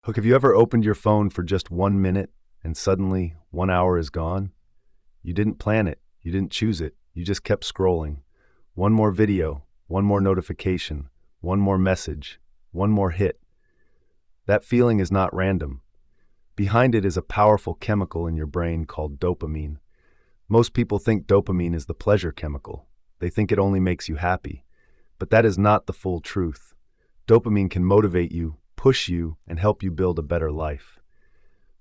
Look, have you ever opened your phone for just 1 minute and suddenly 1 hour is gone? You didn't plan it, you didn't choose it, you just kept scrolling. One more video, one more notification, one more message, one more hit. That feeling is not random. Behind it is a powerful chemical in your brain called dopamine. Most people think dopamine is the pleasure chemical. They think it only makes you happy. But that is not the full truth. Dopamine can motivate you, push you, and help you build a better life.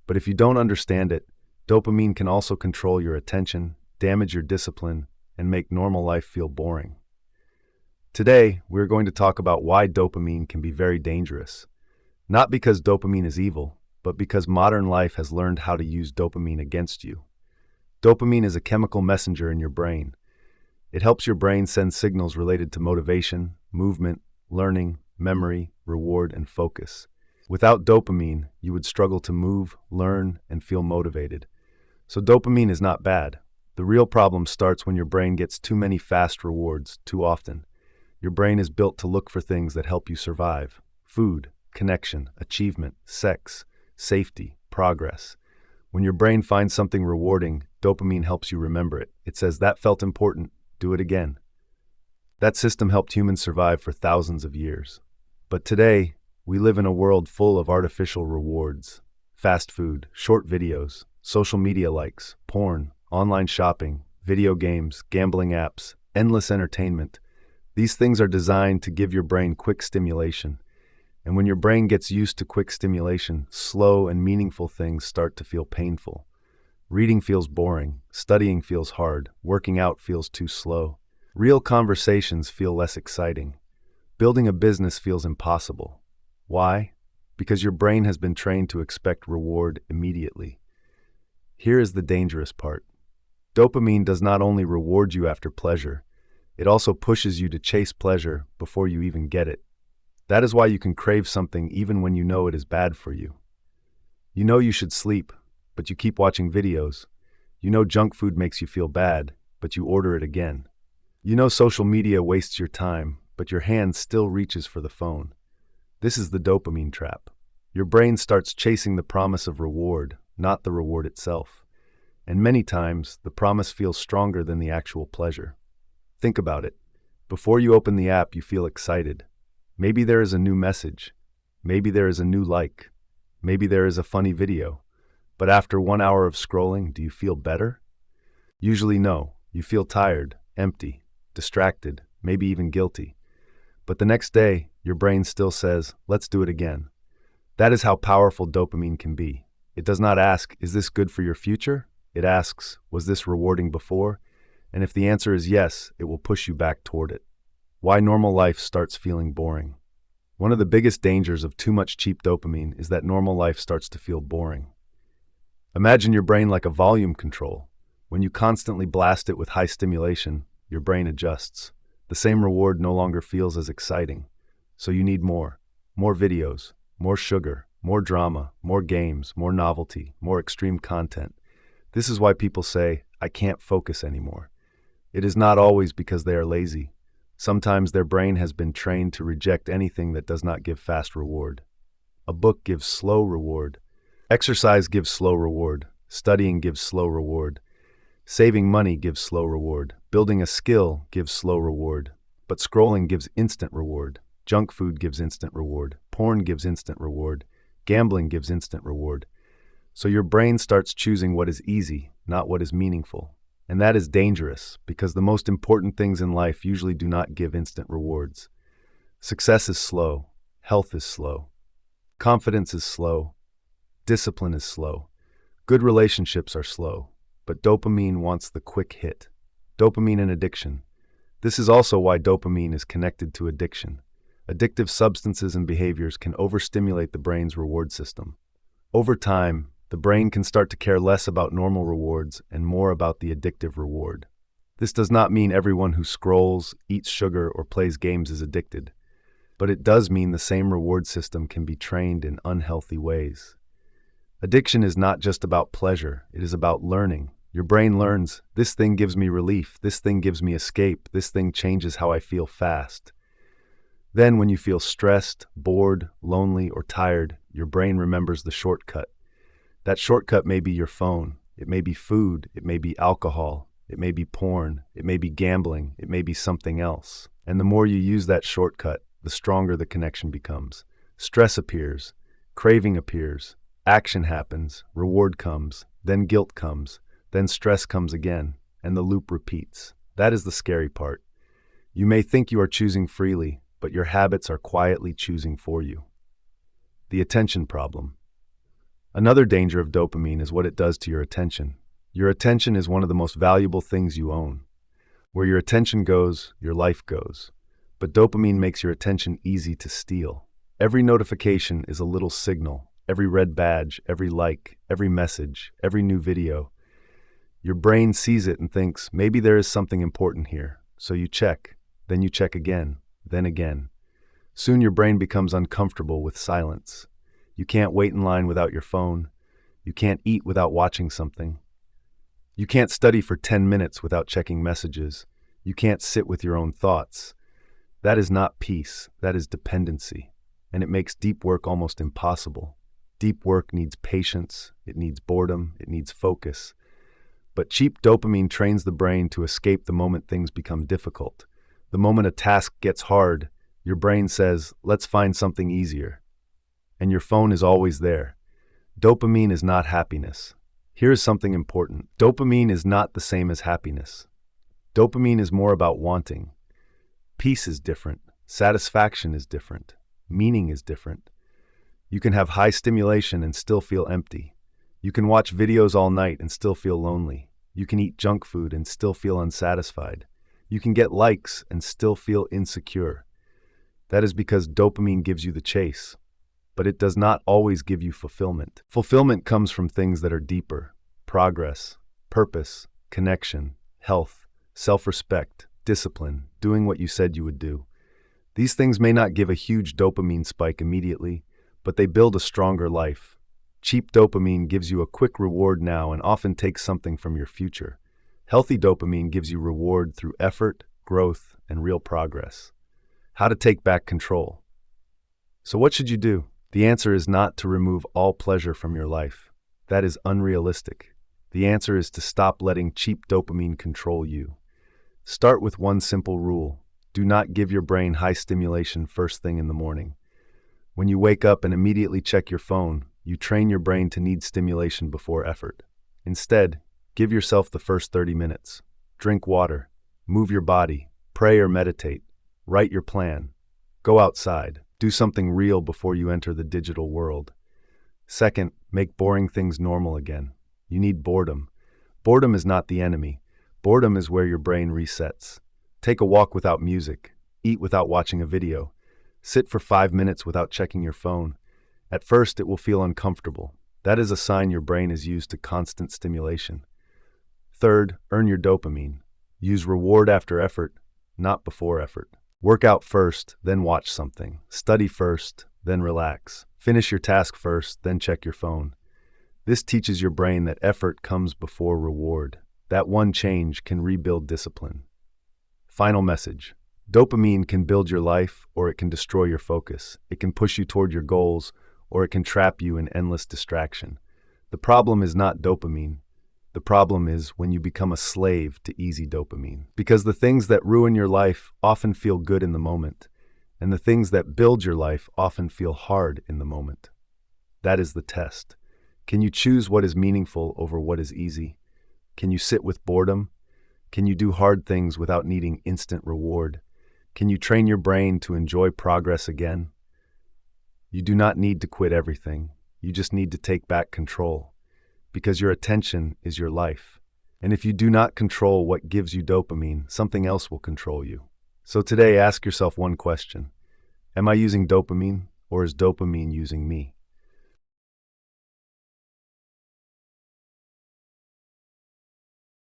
But if you don't understand it, dopamine can also control your attention, damage your discipline, and make normal life feel boring. Today, we're going to talk about why dopamine can be very dangerous. Not because dopamine is evil, but because modern life has learned how to use dopamine against you. Dopamine is a chemical messenger in your brain. It helps your brain send signals related to motivation, movement, learning, memory, reward, and focus. Without dopamine, you would struggle to move, learn, and feel motivated. So dopamine is not bad. The real problem starts when your brain gets too many fast rewards too often. Your brain is built to look for things that help you survive: food, connection, achievement, sex, safety, progress. When your brain finds something rewarding, dopamine helps you remember it. It says, "That felt important, do it again." That system helped humans survive for thousands of years. But today, we live in a world full of artificial rewards: fast food, short videos, social media likes, porn, online shopping, video games, gambling apps, endless entertainment. These things are designed to give your brain quick stimulation. And when your brain gets used to quick stimulation, slow and meaningful things start to feel painful. Reading feels boring, studying feels hard, working out feels too slow. Real conversations feel less exciting. Building a business feels impossible. Why? Because your brain has been trained to expect reward immediately. Here is the dangerous part. Dopamine does not only reward you after pleasure, it also pushes you to chase pleasure before you even get it. That is why you can crave something even when you know it is bad for you. You know you should sleep, but you keep watching videos. You know junk food makes you feel bad, but you order it again. You know social media wastes your time, but your hand still reaches for the phone. This is the dopamine trap. Your brain starts chasing the promise of reward, not the reward itself. And many times, the promise feels stronger than the actual pleasure. Think about it. Before you open the app, you feel excited. Maybe there is a new message. Maybe there is a new like. Maybe there is a funny video. But after 1 hour of scrolling, do you feel better? Usually no. You feel tired, empty, distracted, maybe even guilty. But the next day, your brain still says, "Let's do it again." That is how powerful dopamine can be. It does not ask, "Is this good for your future?" It asks, "Was this rewarding before?" And if the answer is yes, it will push you back toward it. Why normal life starts feeling boring. One of the biggest dangers of too much cheap dopamine is that normal life starts to feel boring. Imagine your brain like a volume control. When you constantly blast it with high stimulation, your brain adjusts. The same reward no longer feels as exciting. So you need more. More videos, more sugar, more drama, more games, more novelty, more extreme content. This is why people say, "I can't focus anymore." It is not always because they are lazy. Sometimes their brain has been trained to reject anything that does not give fast reward. A book gives slow reward. Exercise gives slow reward. Studying gives slow reward. Saving money gives slow reward. Building a skill gives slow reward. But scrolling gives instant reward. Junk food gives instant reward. Porn gives instant reward. Gambling gives instant reward. So your brain starts choosing what is easy, not what is meaningful. And that is dangerous, because the most important things in life usually do not give instant rewards. Success is slow. Health is slow. Confidence is slow. Discipline is slow. Good relationships are slow. But dopamine wants the quick hit. Dopamine and addiction. This is also why dopamine is connected to addiction. Addictive substances and behaviors can overstimulate the brain's reward system. Over time, the brain can start to care less about normal rewards and more about the addictive reward. This does not mean everyone who scrolls, eats sugar, or plays games is addicted, but it does mean the same reward system can be trained in unhealthy ways. Addiction is not just about pleasure, it is about learning. Your brain learns, this thing gives me relief, this thing gives me escape, this thing changes how I feel fast. Then, when you feel stressed, bored, lonely, or tired, your brain remembers the shortcut. That shortcut may be your phone, it may be food, it may be alcohol, it may be porn, it may be gambling, it may be something else. And the more you use that shortcut, the stronger the connection becomes. Stress appears, craving appears, action happens, reward comes, then guilt comes, then stress comes again, and the loop repeats. That is the scary part. You may think you are choosing freely, but your habits are quietly choosing for you. The attention problem. Another danger of dopamine is what it does to your attention. Your attention is one of the most valuable things you own. Where your attention goes, your life goes. But dopamine makes your attention easy to steal. Every notification is a little signal. Every red badge, every like, every message, every new video. Your brain sees it and thinks, maybe there is something important here. So you check, then you check again, then again. Soon your brain becomes uncomfortable with silence. You can't wait in line without your phone. You can't eat without watching something. You can't study for 10 minutes without checking messages. You can't sit with your own thoughts. That is not peace, that is dependency. And it makes deep work almost impossible. Deep work needs patience, it needs boredom, it needs focus. But cheap dopamine trains the brain to escape the moment things become difficult. The moment a task gets hard, your brain says, let's find something easier. And your phone is always there. Dopamine is not happiness. Here is something important. Dopamine is not the same as happiness. Dopamine is more about wanting. Peace is different. Satisfaction is different. Meaning is different. You can have high stimulation and still feel empty. You can watch videos all night and still feel lonely. You can eat junk food and still feel unsatisfied. You can get likes and still feel insecure. That is because dopamine gives you the chase, but it does not always give you fulfillment. Fulfillment comes from things that are deeper: progress, purpose, connection, health, self-respect, discipline, doing what you said you would do. These things may not give a huge dopamine spike immediately, but they build a stronger life. Cheap dopamine gives you a quick reward now and often takes something from your future. Healthy dopamine gives you reward through effort, growth, and real progress. How to take back control. So what should you do? The answer is not to remove all pleasure from your life. That is unrealistic. The answer is to stop letting cheap dopamine control you. Start with one simple rule. Do not give your brain high stimulation first thing in the morning. When you wake up and immediately check your phone, you train your brain to need stimulation before effort. Instead, give yourself the first 30 minutes. Drink water, move your body, pray or meditate, write your plan, go outside, do something real before you enter the digital world. Second, make boring things normal again. You need boredom. Boredom is not the enemy. Boredom is where your brain resets. Take a walk without music, eat without watching a video, sit for 5 minutes without checking your phone. At first, it will feel uncomfortable. That is a sign your brain is used to constant stimulation. Third, earn your dopamine. Use reward after effort, not before effort. Work out first, then watch something. Study first, then relax. Finish your task first, then check your phone. This teaches your brain that effort comes before reward. That one change can rebuild discipline. Final message. Dopamine can build your life, or it can destroy your focus. It can push you toward your goals, or it can trap you in endless distraction. The problem is not dopamine. The problem is when you become a slave to easy dopamine. Because the things that ruin your life often feel good in the moment, and the things that build your life often feel hard in the moment. That is the test. Can you choose what is meaningful over what is easy? Can you sit with boredom? Can you do hard things without needing instant reward? Can you train your brain to enjoy progress again? You do not need to quit everything. You just need to take back control. Because your attention is your life. And if you do not control what gives you dopamine, something else will control you. So today, ask yourself one question. Am I using dopamine, or is dopamine using me?